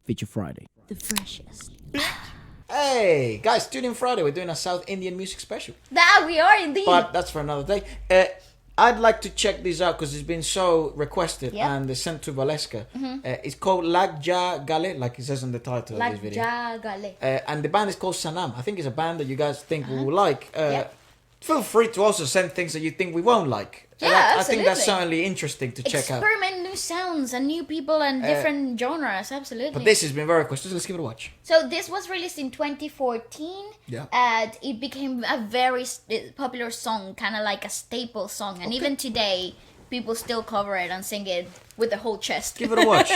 Feature Friday. The freshest. Hey, guys, tune in Friday. We're doing a South Indian music special. That we are indeed. But that's for another day. I'd like to check this out because it's been so requested and it's sent to Wlsk. It's called Lag Jaa Gale, like it says in the title of this video. Lag Jaa Gale. And the band is called Sanam. I think it's a band that you guys think we will like. Feel free to also send things that you think we won't like. Yeah, I think that's certainly interesting to check out. Experiment new sounds and new people and different genres, absolutely. But this has been very requested, so let's give it a watch. So this was released in 2014. Yeah. And it became a very popular song, kind of like a staple song. And even today, people still cover it and sing it with the whole chest. Give it a watch.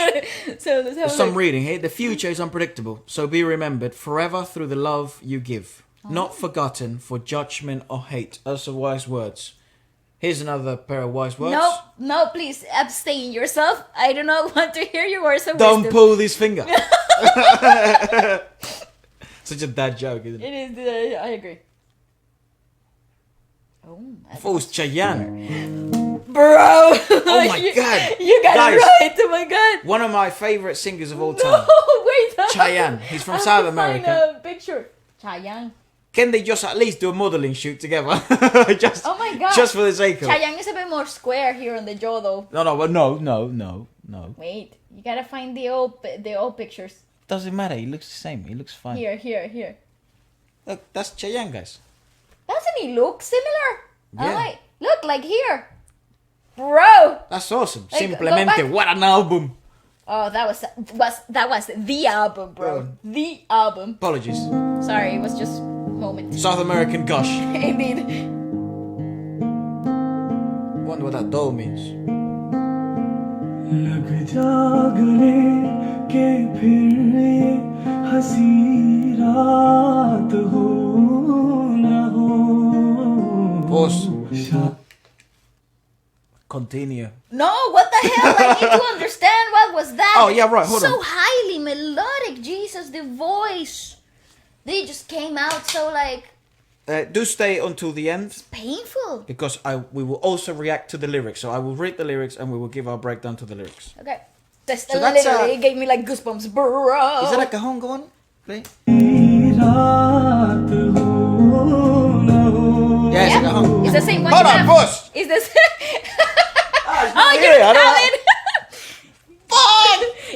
So let's have some reading here. The future is unpredictable, so be remembered forever through the love you give. Not forgotten for judgment or hate. Those are wise words. Here's another pair of wise words. No, please abstain yourself. I do not want to hear your words of Don't wisdom. pull this finger. Such a dad joke, isn't it? It is, I agree. Oh, I thought it was Cheyenne. bro! Oh my god! You got Guys, it right, oh my god! one of my favorite singers of all time. No, wait! Cheyenne. He's from South America. Find a picture. Cheyenne. Can they just at least do a modeling shoot together? Just, oh my god! Just for the sake of it. Cheyenne is a bit more square here on the jaw, though. No. Wait, you gotta find the old pictures. Doesn't matter. He looks the same. He looks fine. Here. Look, that's Cheyenne, guys. Doesn't he look similar? Yeah. Alright, look, like here. Bro! That's awesome. Like, Simplemente, what an album. Oh, that was the album, bro. The album. Apologies. Sorry, it was just moment. South American gush. Indeed. Wonder what that doll means. लग जा गले के फिर ये हंसी रात हो ना हो. Pause. Continue. No, what the hell? I need to understand what was that. Oh, yeah, right, hold so on. highly melodic, Jesus, the voice. They just came out so like Do stay until the end painful. because we will also react to the lyrics. So I will read the lyrics and we will give our breakdown to the lyrics. Okay. That's So that's, literally it gave me like goosebumps, bro. Is that like a home? Go on, play. रात हो ना हो. Yeah, it's like a home. It's the same one. Hold you on, have. boss. Is this? Oh, you I have don't it.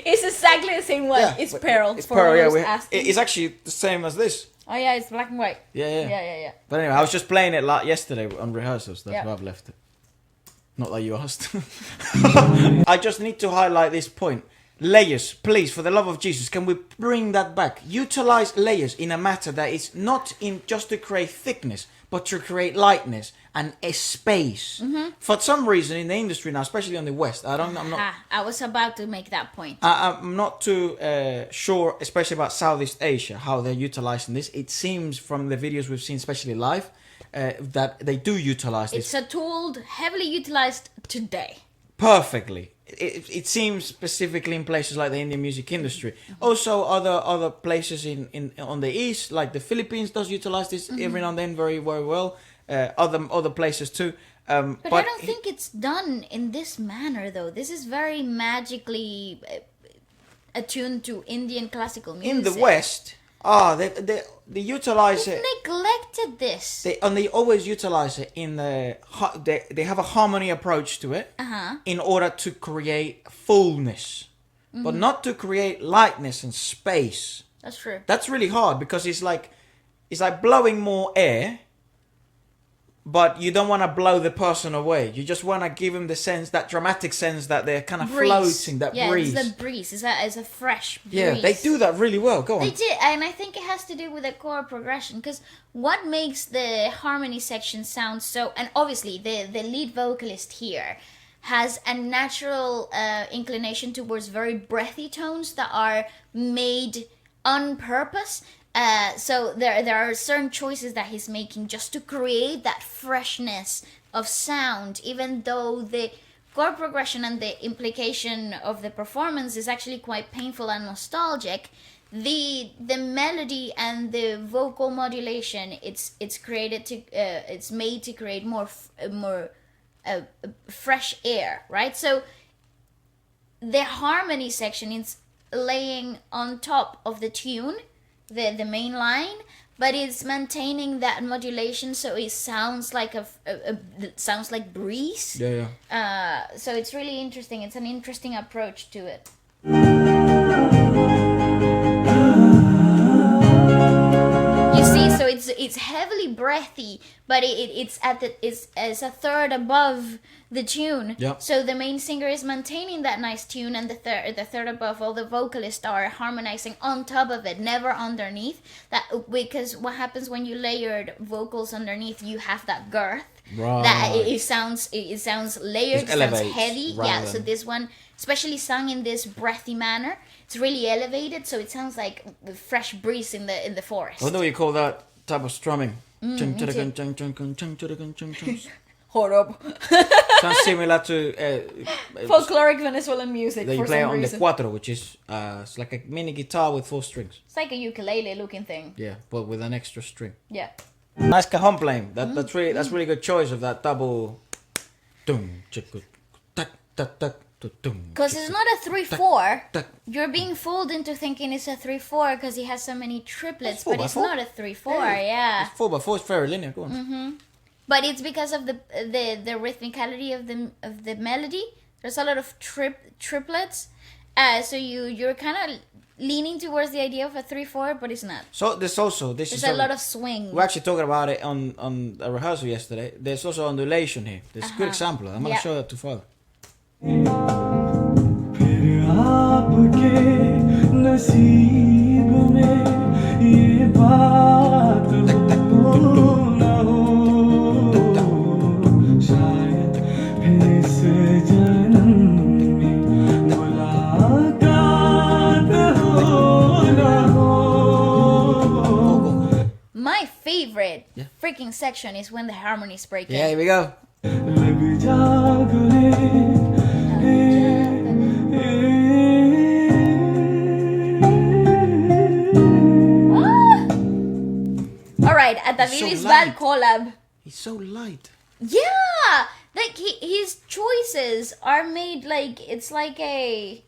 It's exactly the same one. Yeah, It's Pearl. It's for Pearl. Yeah, those asking. it's actually the same as this. Oh yeah, it's black and white. Yeah. Yeah. But anyway, I was just playing it like yesterday on rehearsals. That's Yeah. why I've left it. Not that you asked. I just need to highlight this point. Layers, please, for the love of Jesus, can we bring that back? Utilize layers in a matter that is not in just to create thickness, but to create lightness and a space. For some reason in the industry now, especially on the West, I'm not. I was about to make that point. I'm not too sure, especially about Southeast Asia, how they're utilizing this. It seems from the videos we've seen, especially live, that they do utilize this It's a tool heavily utilized today. perfectly. It seems specifically in places like the Indian music industry. Also, other places in on the east, like the Philippines, does utilize this every now and then very well. Other places too. But I don't think it's done in this manner, though. This is very magically attuned to Indian classical music. In the West, they utilize We've it. neglected this. They always utilize it in they have a harmony approach to it in order to create fullness, but not to create lightness and space. That's true. That's really hard because it's like blowing more air, but you don't want to blow the person away. You just want to give them the sense, that dramatic sense that they're kind of floating, that breeze. Yeah, it's the breeze. It's a fresh breeze. Yeah, they do that really well. Go on. They did, and I think it has to do with the chord progression, because what makes the harmony section sound so... And obviously, the lead vocalist here has a natural inclination towards very breathy tones that are made on purpose. So there are certain choices that he's making just to create that freshness of sound, even though the chord progression and the implication of the performance is actually quite painful and nostalgic. The melody and the vocal modulation, it's created to it's made to create more fresh air, right? So the harmony section is laying on top of the tune, the main line, but it's maintaining that modulation, so it sounds like sounds like breeze. So it's really interesting. It's an interesting approach to it. You see, so it's heavily breathy, but it's a third above the tune. Yeah. So the main singer is maintaining that nice tune, and the third above, all the vocalists are harmonizing on top of it, never underneath. That because what happens when you layered vocals underneath, you have that girth. Right. That it sounds layered, it sounds heavy. Yeah. So this one, especially sung in this breathy manner, it's really elevated, so it sounds like a fresh breeze in the forest. I wonder what you call that type of strumming. Horrible. Sounds similar to Folkloric Venezuelan music. that you for play some on reason. the cuatro, which is it's like a mini guitar with 4 strings. It's like a ukulele looking thing. Yeah, but with an extra string. Yeah. Nice cajon playing. That's really good choice of that double. Because it's not a 3/4. You're being fooled into thinking it's a 3/4 because he has so many triplets, but it's 4x4. not a 3/4. Yeah. 4x4 is very linear. Go on. But it's because of the rhythmicality of the melody. There's a lot of triplets, so you're kind of leaning towards the idea of a 3/4, but it's not. So there's a lot of swing. We're actually talking about it on a rehearsal yesterday. There's also undulation here. There's a good example. I'm gonna show that to Father. फिर आपके नसीब में ये बात हो न हो शायद फिर इस जन्म में मुलाकात हो न हो. My favorite freaking section is when the harmonies break in. Yeah, here we go. लग जा गले All right, at the He's so Bisbal light. collab. He's so light. Yeah, like his choices are made like it's like it's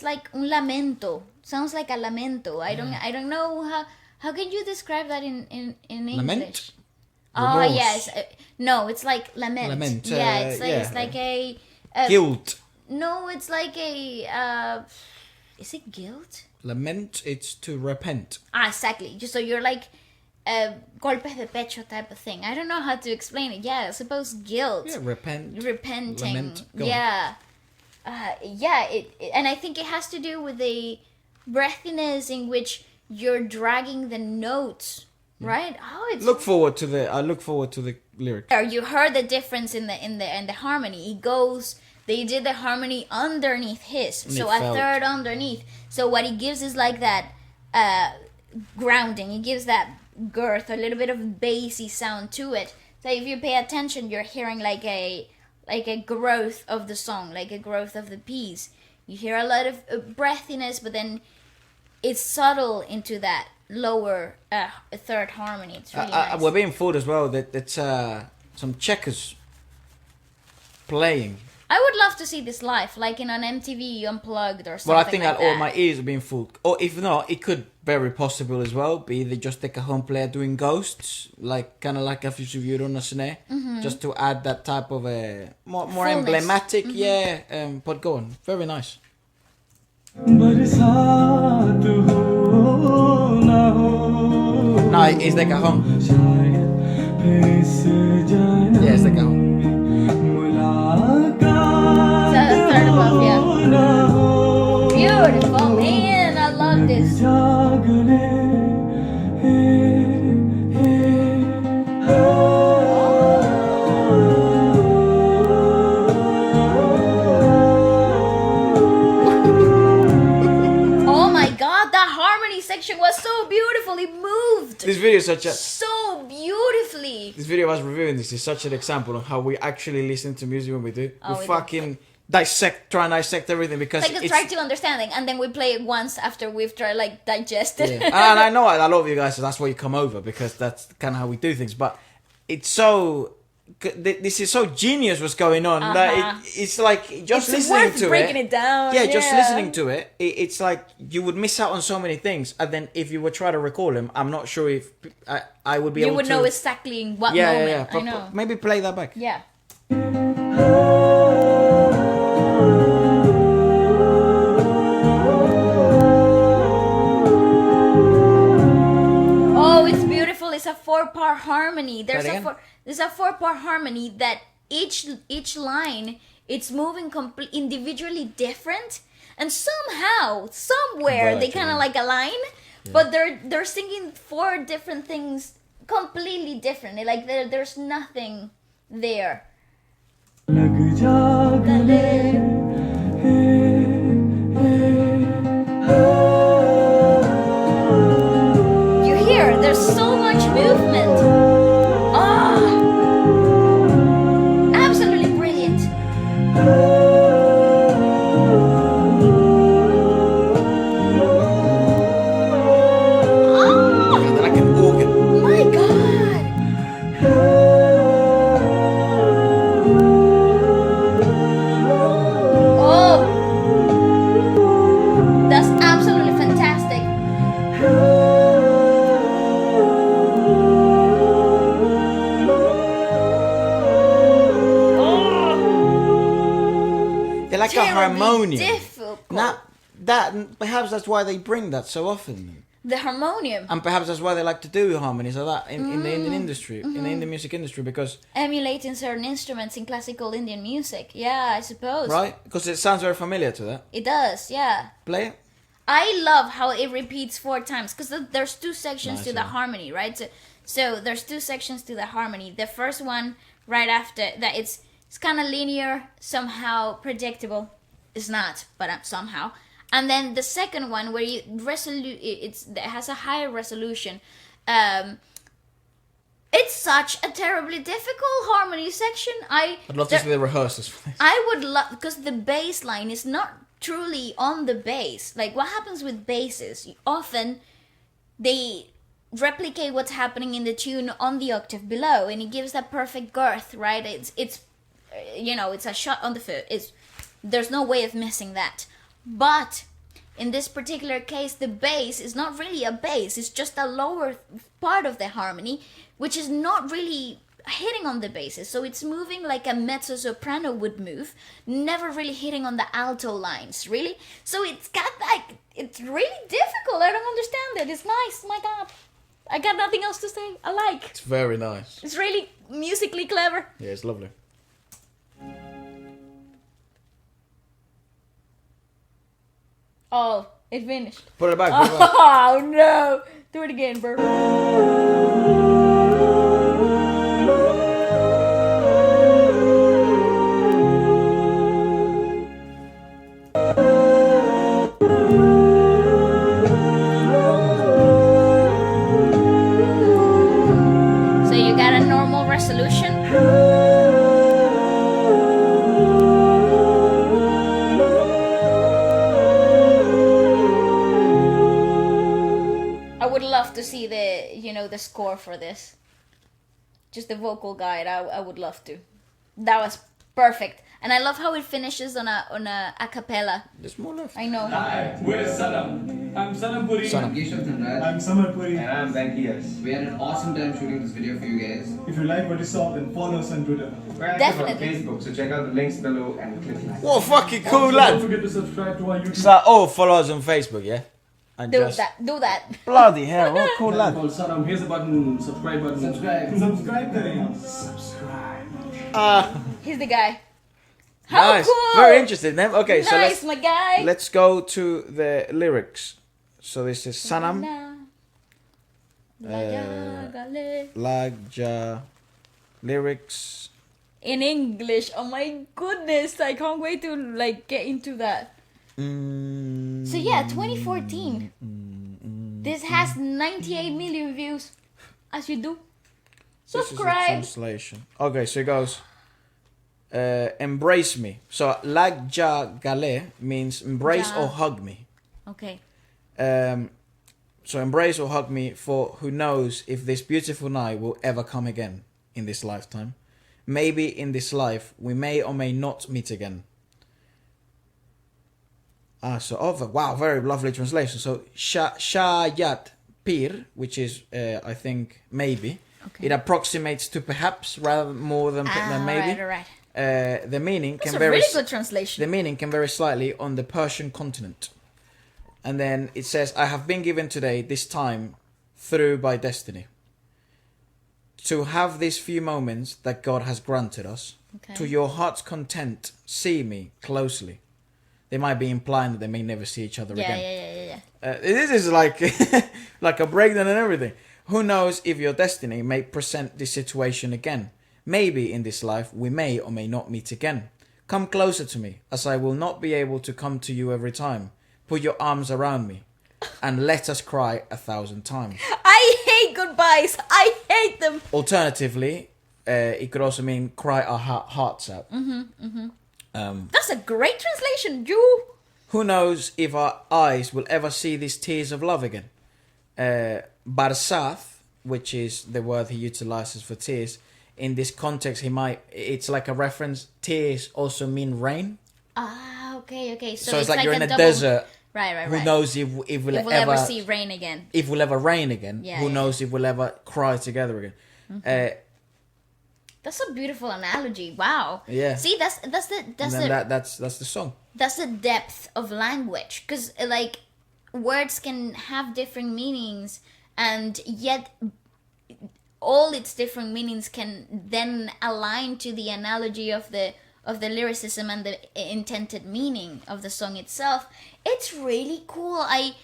like un lamento. Sounds like a lamento. I don't know how can you describe that in English? Lament? Oh Remorse. yes, no, it's like lament. Lament, Yeah, it's like yeah. it's like a Guilt. No, it's like a is it guilt? Lament, it's to repent. Exactly. Just so you're like golpes de pecho type of thing. I don't know how to explain it. Yeah, I suppose guilt. Yeah, repent. Repenting. Lament. Go on. Yeah. And I think it has to do with the breathiness in which you're dragging the notes, right? Oh, it's I look forward to the lyric. you heard the difference in the harmony. They did the harmony underneath his, And so it a felt. third underneath. So what it gives is like that grounding. It gives that girth, a little bit of bassy sound to it. So if you pay attention, you're hearing like a growth of the song, like a growth of the piece. You hear a lot of breathiness, but then it's subtle into that lower third harmony. It's really nice. We're being fooled as well that it's some checkers playing. I would love to see this live, like in an MTV Unplugged or something. Well, I think like that all my ears are being fooled. Or if not, it could very possible as well be they just take a home player doing ghosts, like kind of like if you on a snare, just to add that type of a more Fullness. emblematic. Yeah, but go on, very nice. बरसात हो ना हो No, it's the cajon. शायद फिर इस जन्म Yeah, it's the cajon. मुलाकात So, third above, yeah. हो ना हो Beautiful, man. I love this. जागले Oh my god, that harmony section was so beautifully moved. This video is such a. So beautifully. This video of us reviewing this is such an example of how we actually listen to music when we do. Oh, we we fucking try and dissect everything because Like it's. try to understand it, and then we play it once after we've tried like digest it. Yeah. And I know a lot of you guys, so that's why you come over because that's kind of how we do things. But it's so this is so genius what's going on that it's like just It's listening worth to breaking it. it down. Yeah, just listening to it, it's like you would miss out on so many things. And then if you would try to recall them, I'm not sure if I would be You able would to. know exactly in what moment. I know. Maybe play that back. Yeah. Oh, it's beautiful. It's a 4-part harmony. There's a 4-part harmony that each line it's moving individually different, and somehow somewhere they kind of like align, but they're singing 4 different things completely different. Like there's nothing there. लग जा गले You hear there's so much movement. Ah, absolutely brilliant. They're like an organ. My God. Oh, that's absolutely fantastic. They're like a Terribly harmonium. difficult. Perhaps that's why they bring that so often. The harmonium. And perhaps that's why they like to do harmonies like that in the Indian industry, in the Indian music industry, because Emulating certain instruments in classical Indian music. Yeah, I suppose. right, because it sounds very familiar to that. It does, yeah. Play it. I love how it repeats 4 times because there's 2 sections Nice, to the yeah. harmony, right? So there's 2 sections to the harmony. The first one right after that, it's kind of linear, somehow predictable. It's not, but somehow. And then the second one where it has a higher resolution. It's such a terribly difficult harmony section. I'd love to see the rehearsals for this. I would love, because the bass line is not truly on the bass. Like what happens with basses, often they replicate what's happening in the tune on the octave below, and it gives that perfect girth, right? It's it's a shot on the foot. There's no way of missing that. But in this particular case, the bass is not really a bass. It's just a lower part of the harmony, which is not really hitting on the basses. So it's moving like a mezzo-soprano would move, never really hitting on the alto lines, really. So it's it's really difficult. I don't understand it. It's nice. My God. I got nothing else to say. I like. It's very nice. It's really musically clever. Yeah, it's lovely. Oh, it finished. Put it back. Put it back. Oh no! Do it again, bro. So you got a normal resolution. I would love to see the score for this. Just the vocal guide. I would love to. That was perfect, and I love how it finishes on a cappella. There's more left. I know. Hi, we're Sanam. I'm Sanam Puri. Sanam. I'm Samar Puri. And I'm Venkias. We had an awesome time shooting this video for you guys. If you like what you saw, then follow us on Twitter. We're active on Definitely. Facebook, so check out the links below and click like. What a fucking cool Also, lad. Don't forget to subscribe to our YouTube. So, follow us on Facebook, yeah? And Do that. Bloody hell, what a cool lad. Called Sanam. Here's the button, subscribe button. Subscribe. Subscribe करें. Subscribe. He's the guy. How Nice. cool! Very interesting name. Okay, so Nice, my guy. let's go to the lyrics. So this is Sanam, Lag Jaa, lyrics. In English. Oh my goodness, I can't wait to get into that. So yeah, 2014. This has 98 million views. As you do. This is a Subscribe. translation. Okay, so it goes. Embrace me. So Lag Jaa Gale means embrace Ja. or hug me. Okay. So embrace or hug me, for who knows if this beautiful night will ever come again in this lifetime. Maybe in this life we may or may not meet again. So over. Wow, very lovely translation. So shayat pir, which is I think maybe. Okay. It approximates to perhaps rather more than maybe. Right. The meaning That's can a vary. really good translation. The meaning can vary slightly on the Persian continent. And then it says, I have been given today, this time, through by destiny. To have these few moments that God has granted us. Okay. To your heart's content, see me closely. They might be implying that they may never see each other again. Yeah. This is like, like a breakdown and everything. Who knows if your destiny may present this situation again. Maybe in this life we may or may not meet again. Come closer to me, as I will not be able to come to you every time. Put your arms around me, and let us cry 1,000 times. I hate goodbyes. I hate them. Alternatively, it could also mean cry our hearts out. That's a great translation, you. Who knows if our eyes will ever see these tears of love again. Barsath, which is the word he utilizes for tears, in this context it's like a reference. Tears also mean rain. Ah, okay. So it's like you're in a double... desert. Right. Who knows if we'll ever see rain again? If we'll ever rain again. Yeah, Who yeah. knows if we'll ever cry together again. That's a beautiful analogy. Wow. Yeah. See, that's the song. That's the depth of language, because like words can have different meanings, and yet all its different meanings can then align to the analogy of the lyricism and the intended meaning of the song itself. It's really cool. I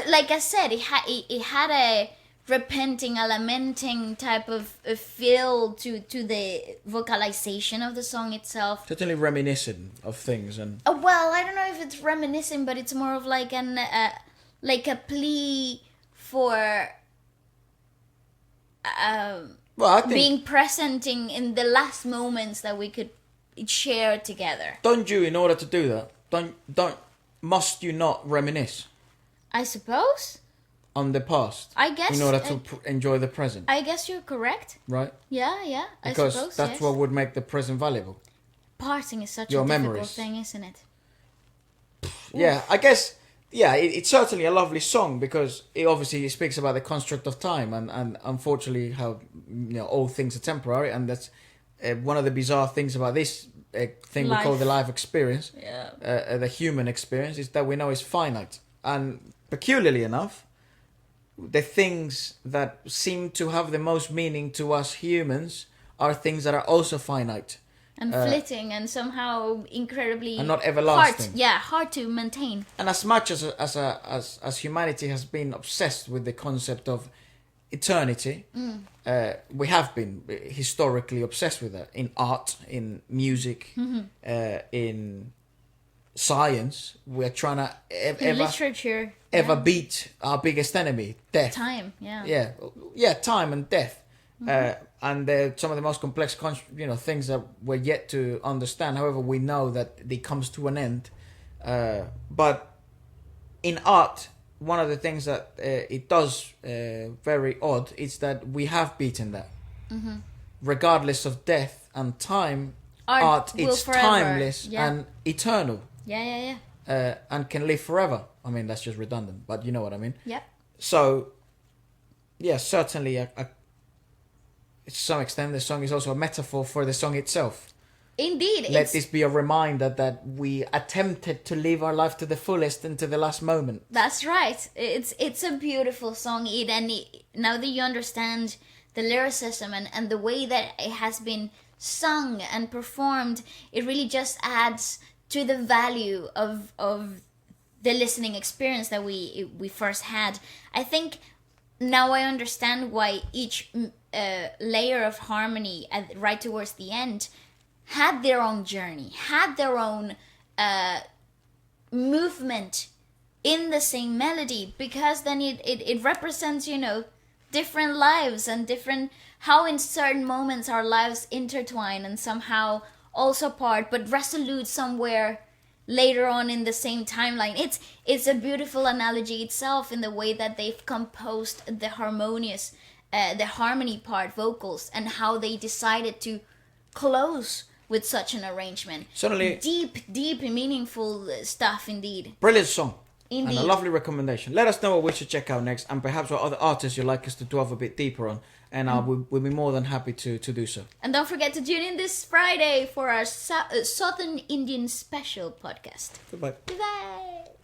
like I said, it had a repenting, a lamenting type of feel to the vocalization of the song itself. Totally reminiscent of things and. Well, I don't know if it's reminiscing, but it's more of like like a plea for Well, I think. being present in the last moments that we could share together. Don't you, in order to do that, must you not reminisce I suppose. on the past? I guess. In order to enjoy the present, I guess you're correct. right? Yeah. Because I suppose that's yes. what would make the present valuable. Parting is such Your a difficult memories. thing, isn't it? Yeah, I guess. Yeah, it's certainly a lovely song because it obviously speaks about the construct of time and unfortunately how all things are temporary, and that's one of the bizarre things about this thing we call Life. the life experience, Yeah. the human experience, is that we know is finite. And peculiarly enough, the things that seem to have the most meaning to us humans are things that are also finite. And flitting and somehow incredibly And not everlasting. hard to maintain. And as much as humanity has been obsessed with the concept of eternity, we have been historically obsessed with that in art, in music, in science. We're trying to In literature. ever beat our biggest enemy, death. Time, yeah. Yeah, time and death. And they're some of the most complex things that we're yet to understand. However, we know that it comes to an end. But in art, one of the things that it does very odd is that we have beaten that. Regardless of death and time, art will it's forever. timeless Yeah. and eternal. Yeah. And can live forever. I mean, that's just redundant, but you know what I mean. Yep. So, yeah, certainly, to some extent, the song is also a metaphor for the song itself. Indeed. Let this be a reminder that we attempted to live our life to the fullest and to the last moment. That's right. It's a beautiful song, now that you understand the lyricism and the way that it has been sung and performed, it really just adds to the value of the listening experience that we first had. I think now I understand why each layer of harmony right towards the end had their own journey, had their own movement in the same melody, because then it represents, different lives and different, how in certain moments our lives intertwine and somehow also part, but resolute somewhere later on in the same timeline. It's a beautiful analogy itself in the way that they've composed the harmonious, the harmony part, vocals, and how they decided to close with such an arrangement. Certainly. Deep, meaningful stuff indeed. Brilliant song. Indeed. And a lovely recommendation. Let us know what we should check out next, and perhaps what other artists you'd like us to delve a bit deeper on. And we'll be more than happy to do so. And don't forget to tune in this Friday for our Southern Indian special podcast. Goodbye. Goodbye.